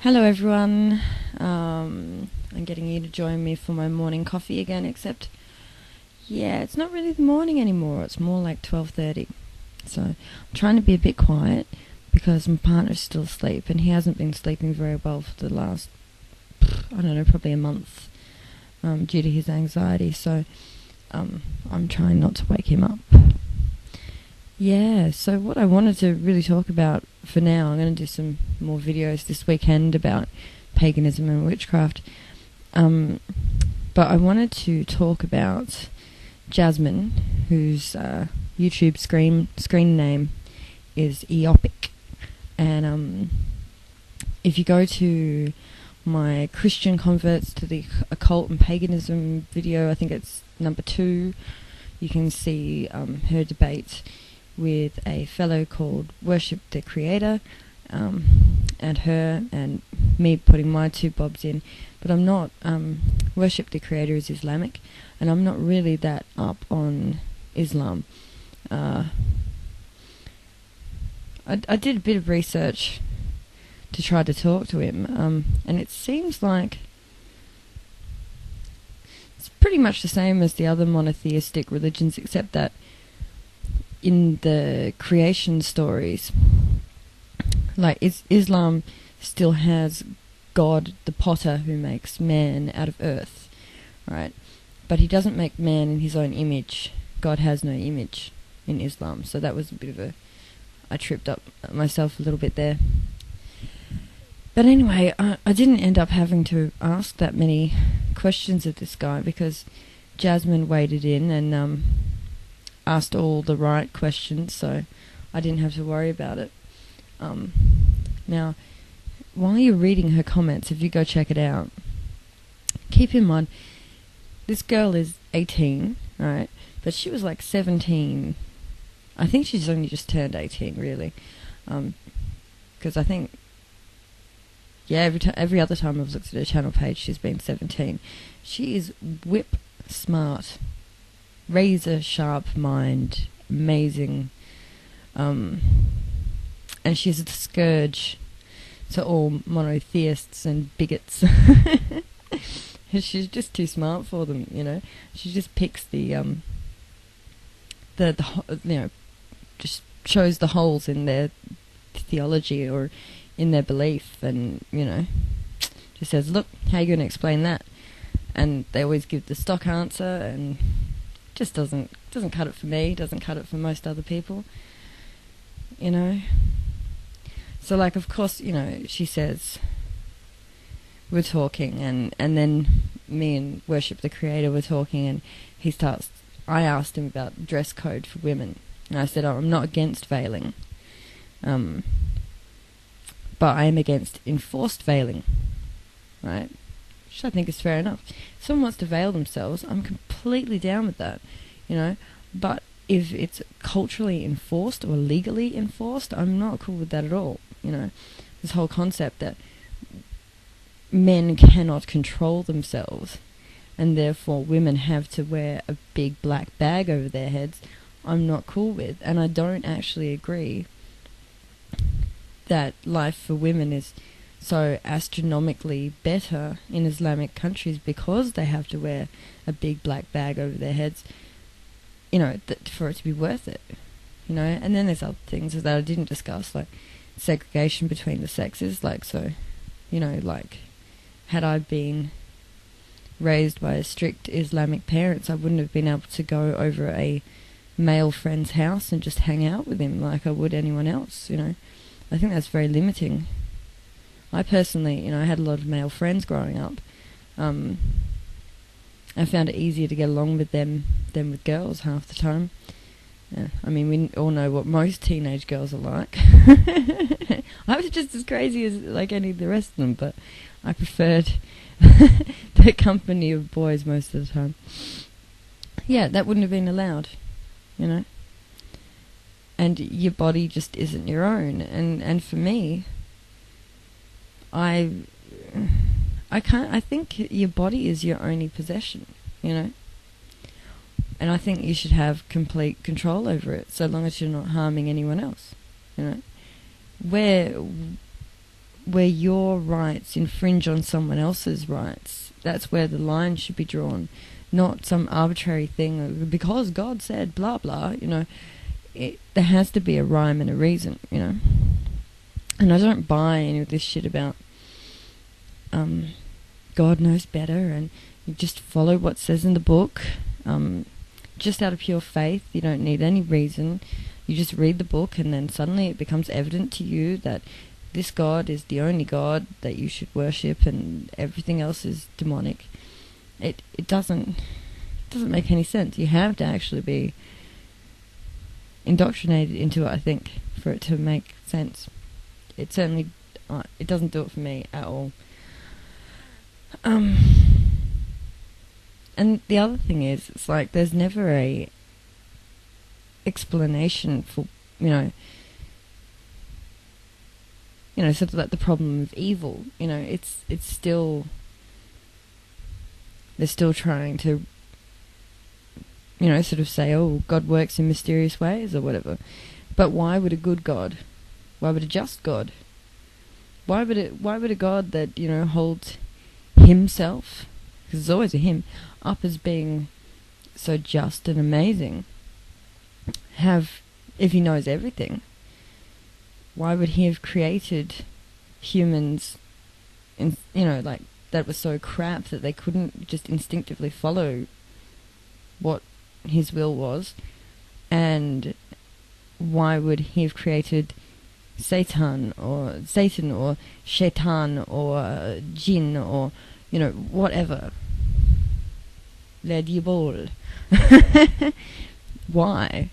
Hello everyone, I'm getting you to join me for my morning coffee again, except, yeah, it's not really the morning anymore, it's more like 12:30, so I'm trying to be a bit quiet, because my partner's still asleep, and he hasn't been sleeping very well for the last, I don't know, probably a month, due to his anxiety, so, I'm trying not to wake him up. Yeah, so what I wanted to really talk about for now, I'm going to do some more videos this weekend about paganism and witchcraft, but I wanted to talk about Jasmine, whose YouTube screen name is Eopyk, and if you go to my Christian converts to the occult and paganism video, I think it's number 2, you can see her debate with a fellow called WorshiptheCreator, and her and me putting my 2 bobs in, but I'm not, WorshiptheCreator is Islamic, and I'm not really that up on Islam. I did a bit of research to try to talk to him, and it seems like it's pretty much the same as the other monotheistic religions, except that in the creation stories, like Islam still has God the potter who makes man out of earth, right? But he doesn't make man in his own image. God has no image in Islam, so that was a bit of I tripped up myself a little bit there. But anyway, I didn't end up having to ask that many questions of this guy, because Jasmine waded in and asked all the right questions, so I didn't have to worry about it. Now, while you're reading her comments, if you go check it out, keep in mind, this girl is 18, right? But she was like 17. I think she's only just turned 18, really. Because I think, yeah, every other time I've looked at her channel page, she's been 17. She is whip smart. Razor sharp mind, amazing, and she's a scourge to all monotheists and bigots. She's just too smart for them, you know. She just picks the just shows the holes in their theology or in their belief, and just says, "Look, how are you going to explain that?" And they always give the stock answer, and just doesn't cut it for me, doesn't cut it for most other people, So, like, of course, she says, we're talking, and then me and WorshiptheCreator were talking, and I asked him about dress code for women, and I said, I'm not against veiling, but I am against enforced veiling, right? Which I think is fair enough. If someone wants to veil themselves, I'm completely down with that, but if it's culturally enforced or legally enforced, I'm not cool with that at all, This whole concept that men cannot control themselves and therefore women have to wear a big black bag over their heads, I'm not cool with, and I don't actually agree that life for women is so astronomically better in Islamic countries because they have to wear a big black bag over their heads, for it to be worth it, And then there's other things that I didn't discuss, like segregation between the sexes, like, so, like, had I been raised by strict Islamic parents, I wouldn't have been able to go over a male friend's house and just hang out with him like I would anyone else, I think that's very limiting. I personally, I had a lot of male friends growing up. I found it easier to get along with them than with girls half the time. I mean, we all know what most teenage girls are like. I was just as crazy as like any of the rest of them, but I preferred the company of boys most of the time. Yeah, that wouldn't have been allowed, And your body just isn't your own. And for me, I think your body is your only possession, And I think you should have complete control over it, so long as you're not harming anyone else, Where where your rights infringe on someone else's rights. That's where the line should be drawn, not some arbitrary thing because God said blah blah. There has to be a rhyme and a reason. And I don't buy any of this shit about God knows better and you just follow what says in the book, just out of pure faith. You don't need any reason. You just read the book and then suddenly it becomes evident to you that this God is the only God that you should worship and everything else is demonic. It doesn't make any sense. You have to actually be indoctrinated into it, I think, for it to make sense. It certainly it doesn't do it for me at all. And the other thing is, it's like there's never a explanation for sort of like the problem of evil. It's still, they're still trying to sort of say, oh, God works in mysterious ways or whatever. But why would a good God? Why would a just God? Why would a God that holds himself, because it's always a him, up as being so just and amazing, have, if he knows everything, why would he have created humans like that was so crap that they couldn't just instinctively follow what his will was? And why would he have created Satan or Shaitan or Jinn or whatever, Le Diable? Why?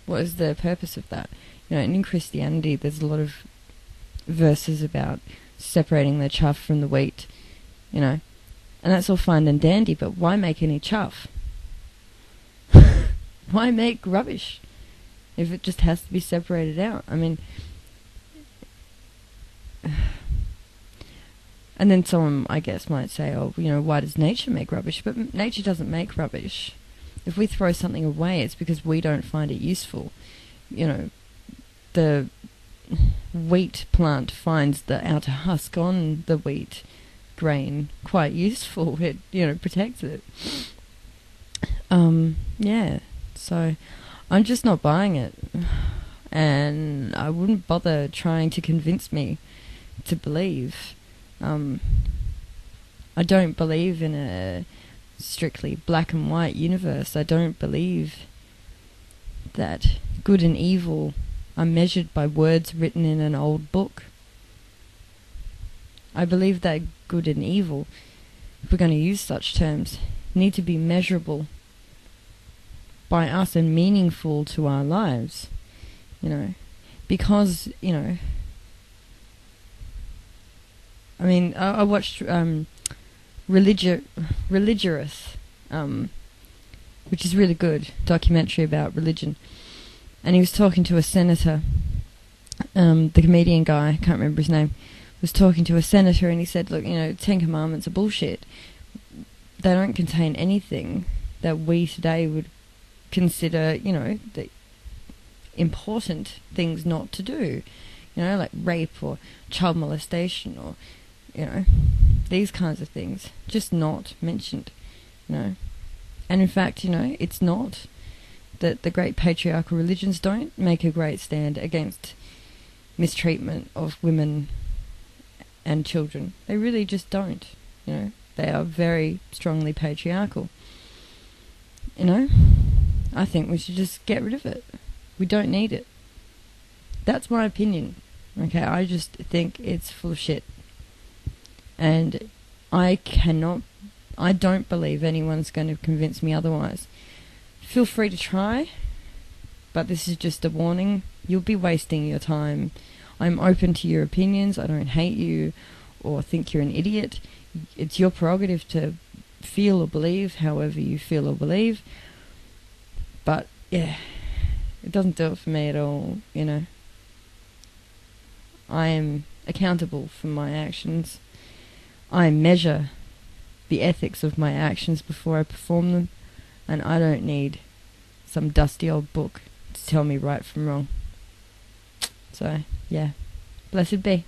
What is the purpose of that? And in Christianity there's a lot of verses about separating the chaff from the wheat, and that's all fine and dandy, but why make any chaff? Why make rubbish if it just has to be separated out? I mean, and then someone, I guess, might say, oh, why does nature make rubbish? But nature doesn't make rubbish. If we throw something away, it's because we don't find it useful. The wheat plant finds the outer husk on the wheat grain quite useful. It, protects it. Yeah. So I'm just not buying it. And I wouldn't bother trying to convince me to believe. I don't believe in a strictly black and white universe. I don't believe that good and evil are measured by words written in an old book. I believe that good and evil, if we're going to use such terms, need to be measurable by us and meaningful to our lives, because, I mean, I watched Religious, which is really good, documentary about religion, and he was talking to a senator, the comedian guy, I can't remember his name, was talking to a senator, and he said, look, 10 Commandments are bullshit. They don't contain anything that we today would consider, the important things not to do, like rape or child molestation or, these kinds of things, just not mentioned, And in fact, it's not that the great patriarchal religions don't make a great stand against mistreatment of women and children. They really just don't, They are very strongly patriarchal. I think we should just get rid of it. We don't need it. That's my opinion. Okay, I just think it's full of shit. And I don't believe anyone's going to convince me otherwise. Feel free to try, but this is just a warning. You'll be wasting your time. I'm open to your opinions. I don't hate you or think you're an idiot. It's your prerogative to feel or believe however you feel or believe. But, yeah, it doesn't do it for me at all, I am accountable for my actions. I measure the ethics of my actions before I perform them, and I don't need some dusty old book to tell me right from wrong. So, yeah, blessed be.